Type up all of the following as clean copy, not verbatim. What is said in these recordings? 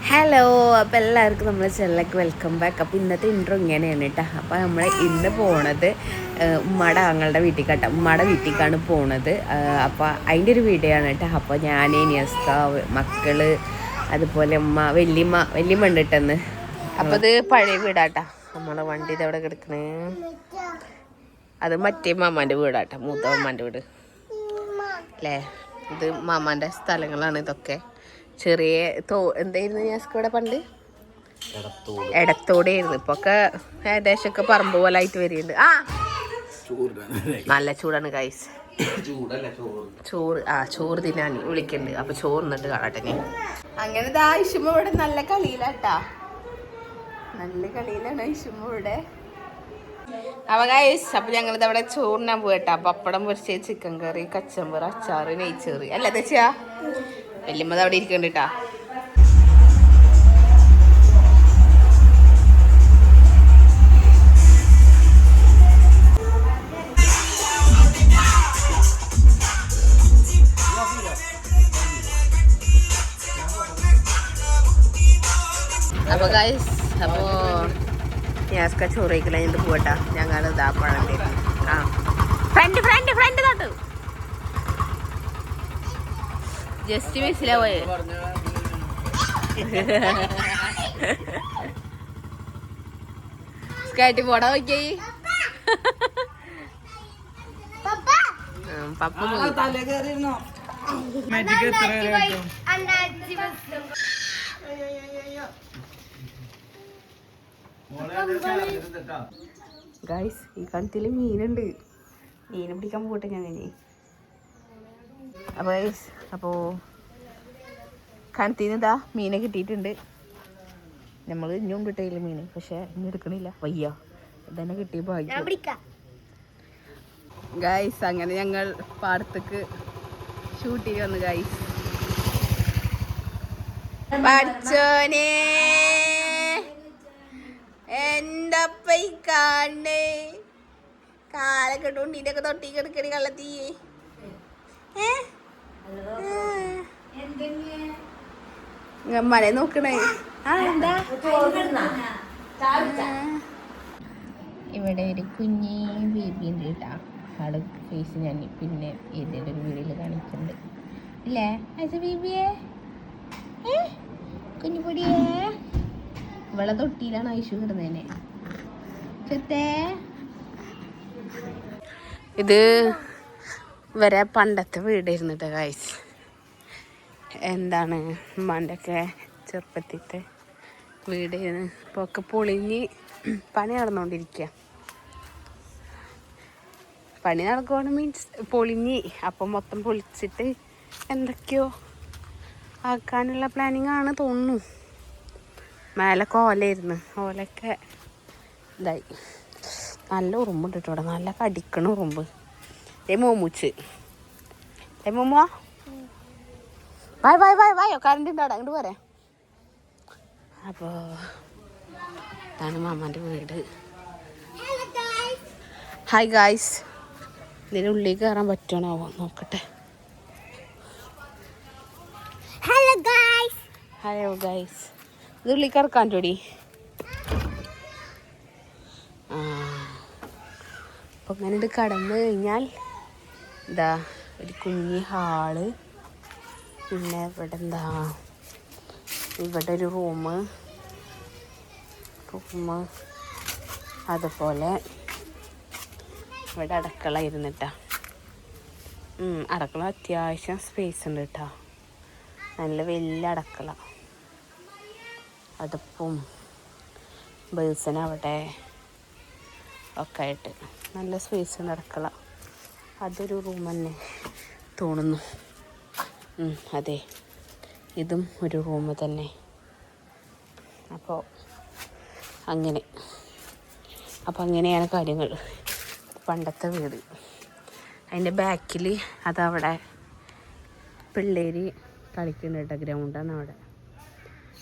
Hello, അപ്പോൾ എല്ലാവർക്കും നമ്മൾ ചെല്ലക്ക് വെൽക്കം ബാക്ക്. അപ്പോൾ ഇന്നത്തെ ഇൻട്രോ ഇങ്ങനെയാണ് കേട്ടോ. അപ്പോൾ നമ്മൾ ഇന്ന് പോണത് ഉമ്മയുടെ ആങ്ങളുടെ വീട്ടിലേക്കാട്ടോ. ഉമ്മയുടെ വീട്ടിലേക്കാണ് പോണത്. അപ്പോൾ അതിൻ്റെ ഒരു വീഡിയോ ആണ് കേട്ടോ. അപ്പോൾ ഞാൻ നിയസ്ക മക്കള് അതുപോലെ വല്യമ്മ ഉണ്ട് കേട്ടെന്ന്. അപ്പോൾ ഇത് പഴയ വീടാട്ടാ. നമ്മളെ വണ്ടി ഇതവിടെ കിടക്കണേ. അത് മറ്റേ മാമാൻ്റെ വീടാട്ടാ, മൂത്ത മാമാൻ്റെ വീട് അല്ലേ. ഇത് മാമാൻ്റെ സ്ഥലങ്ങളാണ് ഇതൊക്കെ. ചെറിയ എന്തായിരുന്നു ഞാസ്കോടെ പണ്ട് എടത്തോടെയായിരുന്നു. ഇപ്പൊ ഒക്കെ ഏകദേശമൊക്കെ പറമ്പ് പോലെ ആയിട്ട് വരുന്നുണ്ട്. നല്ല ചൂടാണ് ഗൈസ്. ചോറ് തിന്നാൻ വിളിക്കുന്നുണ്ട്. അപ്പൊ ചോറ് നിന്നിട്ട് കാണട്ടെ ഞാൻ. അങ്ങനെ ഇതായിഷുമ്മ ഇവിടെ നല്ല കളിയിലാട്ടാ, നല്ല കളിയിലാണ് ഐഷുമ്മ ഇവിടെ. അപ്പൊ ഗൈസ്, അപ്പൊ ഞങ്ങളിത് അവിടെ ചോറിനാൻ പോയിട്ടാ. പപ്പടം പൊരിച്ച, ചിക്കൻ കറി, കച്ചമ്പറ്, അച്ചാറ്, നെയ്ച്ചോറ് അല്ല തെച്ചാ. വല്യമ്മ അവിടെ ഇരിക്കണ്ടാ. അപ്പൊ ഗൈസ്, അപ്പോ ഞാസ്ക ചോറ് കഴിക്കല ഇത് പോട്ടാ. ഞങ്ങൾ ഇതാ പഴം തരുന്നു. ഫ്രണ്ട് തൊട്ട് ജസ്റ്റ് മിസ്സിലാ പോയെ. സ്കാറ്റി പോടാ നോക്കി. പപ്പ ഗൈസ്, ഈ കണത്തില് മീനുണ്ട്. മീനെ പിടിക്കാൻ പോട്ടെ ഞാൻ. അപ്പോൾ ഗൈസ്, അപ്പോൾ കണത്തിന്ന് ഇതാ മീനെ കിട്ടിയിട്ടുണ്ട്. നമ്മൾ ഇനിയും കിട്ടിയില്ല മീന്, പക്ഷെ ഇനി എടുക്കണില്ല, വയ്യ. ഇതന്നെ കിട്ടിയ ഭാഗ്യം ഗൈസ്. അങ്ങനെ ഞങ്ങൾ പാടത്തേക്ക് ഷൂട്ടിന് വന്നു ഗൈസ്. പഠിച്ചോനെ എന്താ കാണേ, കാലൊക്കെ ഇട്ടുണ്ടീൻ്റെയൊക്കെ തൊട്ടി കിടക്കണി കള്ളത്തീ. മഴ നോക്കണേ. ഇവിടെ ഒരു കുഞ്ഞി ബേബി ഉണ്ട് കേട്ടാ. ആള് ഫേസ് ഞാൻ പിന്നെ ഏതൊരു ഒരു വീഡിയോയിൽ കാണിക്കുന്നുണ്ട് ഇല്ലേ. അത് ബേബിയെ കുഞ്ഞുപൊടിയേ. ഇവളെ തൊട്ടിയിലാണ് ഐഷു കിടന്നേനെ. ചെത്തേ ഇത് വരെ പണ്ടത്തെ വീടായിരുന്നു കേട്ടോ ഗൈസ്. എന്താണ് ഉമ്മാൻ്റെ ഒക്കെ ചെറുപ്പത്തിത്തെ വീടായിരുന്നു. ഇപ്പോൾ ഒക്കെ പൊളിഞ്ഞ് പണി നടന്നുകൊണ്ടിരിക്കുക. പണി നടക്കുവാണ് മീൻസ് പൊളിഞ്ഞ്. അപ്പം മൊത്തം പൊളിച്ചിട്ട് എന്തൊക്കെയോ ആക്കാനുള്ള പ്ലാനിങ് ആണ് തോന്നുന്നു. മേലൊക്കെ ഓലയായിരുന്നു, ഓലൊക്കെ ഇതായി. നല്ല ഉറുമ്പുണ്ട് കേട്ടോ ഇവിടെ, നല്ല കടിക്കണ ഉറുമ്പ്. മോമൂച്ച് മോമോ വായോ കറണ്ട് ഉണ്ടാടാ, അങ്ങോട്ട് പോരെ. അപ്പോൾ ഇതാണ് മാമാൻ്റെ വീട്. Hi guys. ഇതിനുള്ളിൽ കയറാൻ പറ്റുമോ നോക്കട്ടെ. ഹലോ ഗായ്സ്, ഇത് ഉള്ളിൽ കിടക്കാൻ ചോടി. അപ്പോൾ അങ്ങനെ ഇത് കടന്നു കഴിഞ്ഞാൽ ഇതാ ഒരു കുഞ്ഞി ഹാള്. പിന്നെ ഇവിടെ ഒരു റൂമ് അതുപോലെ ഇവിടെ അടുക്കള ഇരുന്നിട്ടാ. അടുക്കള അത്യാവശ്യം സ്പേസ് ഉണ്ട് കേട്ടോ. നല്ല വലിയ അടുക്കള. അടുപ്പും ബേസനവിടെ ഒക്കെ ആയിട്ട് നല്ല സ്പേസ് ഉണ്ട് അടുക്കള. അതൊരു റൂം തന്നെ തോന്നുന്നു. അതെ, ഇതും ഒരു റൂം തന്നെ. അപ്പോൾ അങ്ങനെയാണ് കാര്യങ്ങൾ. പണ്ടത്തെ വീട്. അതിൻ്റെ ബാക്കിൽ അതവിടെ പിള്ളേർ കളിക്കുന്നുണ്ട് കേട്ടോ. ഗ്രൗണ്ടാണ് അവിടെ,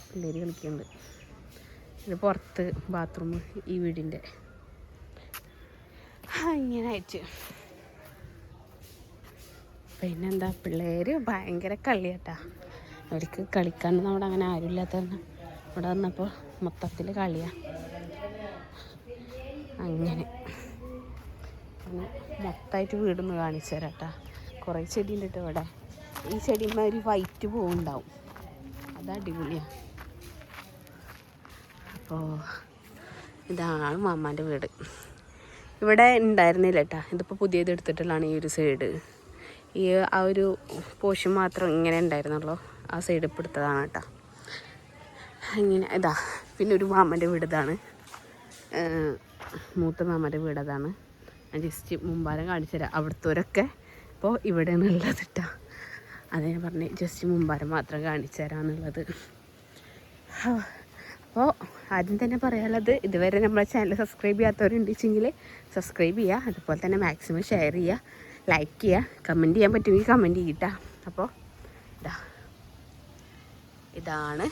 പിള്ളേർ കളിക്കുന്നുണ്ട്. ഇത് പുറത്ത് ബാത്റൂം ഈ വീടിൻ്റെ. ഇങ്ങനെ ആയിട്ട് പിന്നെന്താ, പിള്ളേർ ഭയങ്കര കളിയാട്ടാ. അവർക്ക് കളിക്കാനൊന്നും അവിടെ അങ്ങനെ ആരുമില്ലാത്ത കാരണം ഇവിടെ വന്നപ്പോൾ മൊത്തത്തിൽ കളിയാണ്. അങ്ങനെ മൊത്തമായിട്ട് വീടൊന്ന് കാണിച്ചു തരാം കേട്ടോ. കുറേ ചെടി ഉണ്ട് കേട്ടോ ഇവിടെ. ഈ ചെടിന്മേൽ ഒരു വൈറ്റ് പൂവുണ്ടാവും, അത് അടിപൊളിയാണ്. അപ്പോൾ ഇതാണ് മാമാൻ്റെ വീട്. ഇവിടെ ഉണ്ടായിരുന്നില്ല കേട്ടോ, ഇതിപ്പോൾ പുതിയത് എടുത്തിട്ടുള്ളതാണ് ഈ ഒരു സൈഡ്. ഈ ആ ഒരു പോഷൻ മാത്രം ഇങ്ങനെ ഉണ്ടായിരുന്നുള്ളൂ, ആ സൈഡ് ഇപ്പോൾ എടുത്തതാണ് കേട്ടോ. ഇങ്ങനെ ഇതാ. പിന്നെ ഒരു മാമൻ്റെ വീട് ഇതാണ്, മൂത്ത മാമൻ്റെ വീട് അതാണ്. ഞാൻ ജസ്റ്റ് മുമ്പാരം കാണിച്ചു തരാം. അവിടുത്തോരൊക്കെ ഇപ്പോൾ ഇവിടെയാണ് ഉള്ളത് കേട്ടോ. അത് ഞാൻ പറഞ്ഞ് ജസ്റ്റ് മുമ്പാരം മാത്രം കാണിച്ചു തരാമെന്നുള്ളത്. അപ്പോൾ ആദ്യം തന്നെ പറയാനുള്ളത്, ഇതുവരെ നമ്മളെ ചാനൽ സബ്സ്ക്രൈബ് ചെയ്യാത്തവരുണ്ടെങ്കിൽ സബ്സ്ക്രൈബ് ചെയ്യുക. അതുപോലെ തന്നെ മാക്സിമം ഷെയർ ചെയ്യുക, ലൈക്ക് ചെയ്യുക, കമൻറ്റ് ചെയ്യാൻ പറ്റുമെങ്കിൽ കമൻറ്റ് ചെയ്യട്ടാ. അപ്പോൾ ഇതാണ്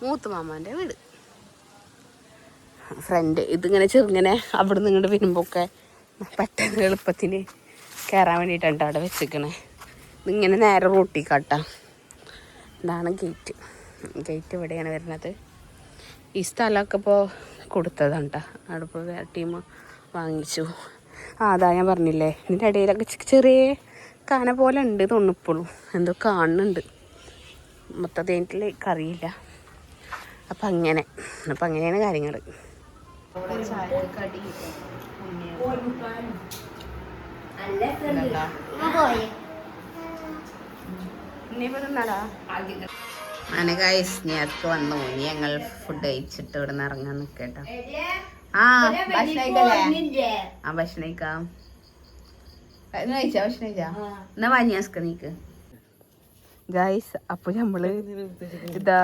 മൂത്ത മാമാൻ്റെ വീട്. ഫ്രണ്ട് ഇതിങ്ങനെ ചെറുങ്ങനെ അവിടെ നിന്ന് ഇങ്ങോട്ട് വരുമ്പോഴൊക്കെ പെട്ടെന്ന് എളുപ്പത്തിന് കയറാൻ വേണ്ടിയിട്ടാണ് അവിടെ വെച്ചിരിക്കണേ. ഇതിങ്ങനെ നേരെ റോട്ടിക്കാട്ടാ. ഇതാണ് ഗേറ്റ്. ഗേറ്റ് ഇവിടെയാണ് വരുന്നത്. ഈ സ്ഥലമൊക്കെ ഇപ്പോൾ കൊടുത്തതാണ് കേട്ടോ. അവിടെ ഇപ്പോൾ വേറെ ടീം വാങ്ങിച്ചു. അതാ ഞാൻ പറഞ്ഞില്ലേ, ഇതിൻ്റെ ഇടയിലൊക്കെ ചെറിയ കാന പോലെ ഉണ്ട് തോന്നിപ്പോഴും, എന്തോ കാണുന്നുണ്ട്. മൊത്തത്തിലേക്ക് അറിയില്ല. അപ്പം അങ്ങനെയാണ് കാര്യങ്ങൾ. അങ്ങനെ ഗൈസ് ഞാക്ക് വന്നു. ഇനി ഞങ്ങൾ ഫുഡ് കഴിച്ചിട്ട് ഇവിടെ നിന്ന് ഇറങ്ങാൻ നിൽക്കട്ടോ. ഭക്ഷണം കഴിക്കാം. എന്നാ വാങ്ങിയാസ്ക നീക്ക് ഗൈസ്. അപ്പൊ നമ്മള് ഇതാ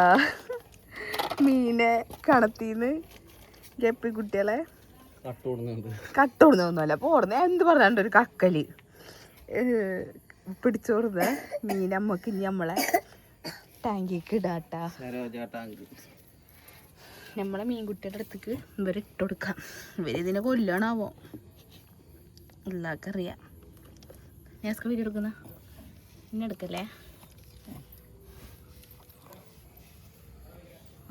മീനെ കടത്തിന്ന് ഗപ്പി കുട്ടികളെ കട്ടോടുന്നൊന്നുമല്ല പോടുന്ന എന്ത് പറഞ്ഞാണ്ട് ഒരു കക്കല് പിടിച്ചോടുന്ന മീൻ അമ്മക്ക് ഇനി നമ്മളെ ടാങ്കിക്ക് ഇടാട്ടാ. നമ്മളെ മീൻകുട്ടിയുടെ അടുത്തേക്ക് ഇവർ ഇട്ട് കൊടുക്കാം. ഇവരിതിനെ കൊല്ലണാവോ എല്ലാവർക്കറിയാം. ഞാൻ വീഡിയോ എടുക്കുന്ന ഇന്നെ എടുക്കല്ലേ?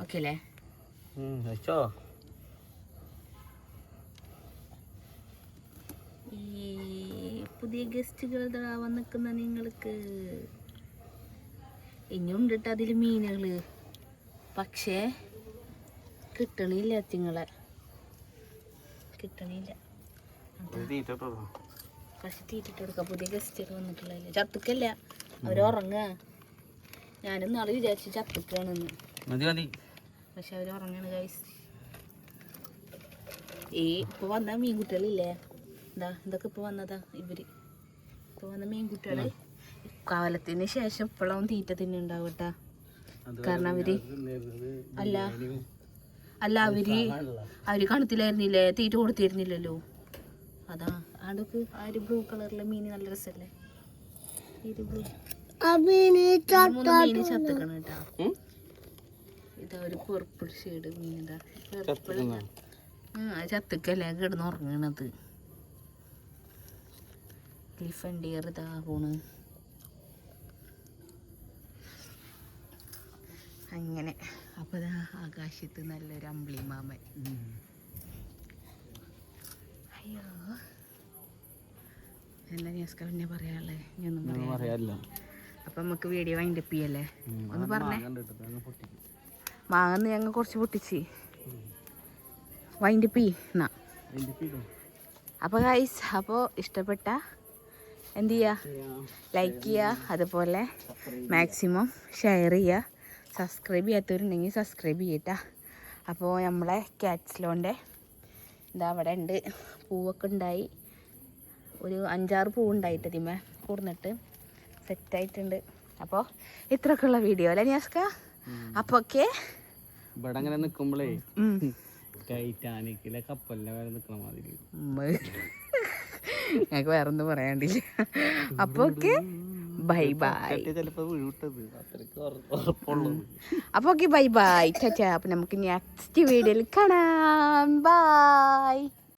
ഓക്കെ അല്ലേ? ഈ പുതിയ ഗസ്റ്റുകൾ വന്ന് നിൽക്കുന്ന നിങ്ങൾക്ക് ഇനിയും ഉണ്ടിട്ട് അതിൽ മീനുകൾ, പക്ഷേ കിട്ടണില്ല. തിങ്ങളെ കിട്ടണില്ല. പക്ഷെ തീറ്റിട്ട് കൊടുക്കാം. പുതിയ ഗസ്റ്റുകൾ വന്നിട്ടുള്ളതല്ലേ. ചത്തുക്കല്ല, അവരുറങ്ങുക. ഞാനും നാളെ വിചാരിച്ചു ചത്തുക്കാണെന്ന്, പക്ഷെ അവരുറങ്ങാണ് ഗൈസ്. ഈ ഇപ്പോൾ വന്ന മീൻകുട്ടികളില്ലേ, ഇതൊക്കെ ഇപ്പോൾ വന്നതാ. ഇപ്പോൾ വന്ന മീൻകുട്ടികളെ കാലത്തിന് ശേഷം ഇപ്പോഴും തീറ്റ തിന്നുണ്ടാവും കേട്ടാ. കാരണം അവര് അവര് കാണത്തില്ലായിരുന്നില്ലേ, തീറ്റ കൊടുത്തിരുന്നില്ലല്ലോ. അതാ അതൊക്കെ ആ ഒരു ബ്ലൂ കളറിലെ മീൻ നല്ല രസല്ലേ. മീന് ചത്തുക്കണം കേട്ടാ. ഇതാ ഒരു പർപ്പിൾ ഷെയ്ഡ് മീൻ. ഇതാ പർപ്പിൾ. ചത്തുക്കല്ലേ കിടന്ന് ഉറങ്ങണത്. എലിഫന്റ് ഇതാ പോണ്. അങ്ങനെ അപ്പോൾ ഇതാ ആകാശത്ത് നല്ലൊരു അമ്പിളി മാമൻ. അയ്യോ എന്താ ഞാസ്ക പിന്നെ പറയാനുള്ളത്? ഞാനൊന്നും പറയാനില്ല. അപ്പം നമുക്ക് വീഡിയോ വൈൻഡപ്പ് ചെയ്യല്ലേ? ഒന്ന് പറഞ്ഞേ. മാങ്ങന്ന് ഞങ്ങൾ കുറച്ച് പൊട്ടിച്ച് വൈൻഡപ്പ് ചെയ്യുന്ന. അപ്പോൾ ഗൈസ്, അപ്പോൾ ഇഷ്ടപ്പെട്ട എന്ത് ചെയ്യുക, ലൈക്ക് ചെയ്യുക, അതുപോലെ മാക്സിമം ഷെയർ ചെയ്യുക. സബ്സ്ക്രൈബ് ചെയ്യാത്തവരുണ്ടെങ്കിൽ സബ്സ്ക്രൈബ് ചെയ്യട്ടാ. അപ്പോൾ നമ്മളെ ക്യാറ്റ്സ്ലോൻ്റെ ഇതാ അവിടെ ഉണ്ട്, പൂവൊക്കെ ഉണ്ടായി. ഒരു 5-6 പൂവുണ്ടായിട്ട് ഇതിമേ കൂർന്നിട്ട് സെറ്റായിട്ടുണ്ട്. അപ്പോൾ ഇത്രയൊക്കെ ഉള്ള വീഡിയോ അല്ലേ ഞാസ്ക? അപ്പോൾ ഓക്കെ. ഇവിടെ അങ്ങനെ നിൽക്കുമ്പോഴേ ടൈറ്റാനിക്കിലെ കപ്പലിനെ വരെ നിൽക്കണ മാതിരി ഞങ്ങൾക്ക് വേറൊന്നും പറയാണ്ടില്ല. അപ്പോൾ ഓക്കെ, ബൈ ബൈ. അപ്പോൾ ഓക്കെ, ബൈ ബൈ, ടാറ്റാ. അപ്പോൾ നമുക്ക് നെക്സ്റ്റ് വീഡിയോയിൽ കാണാം. ബൈ.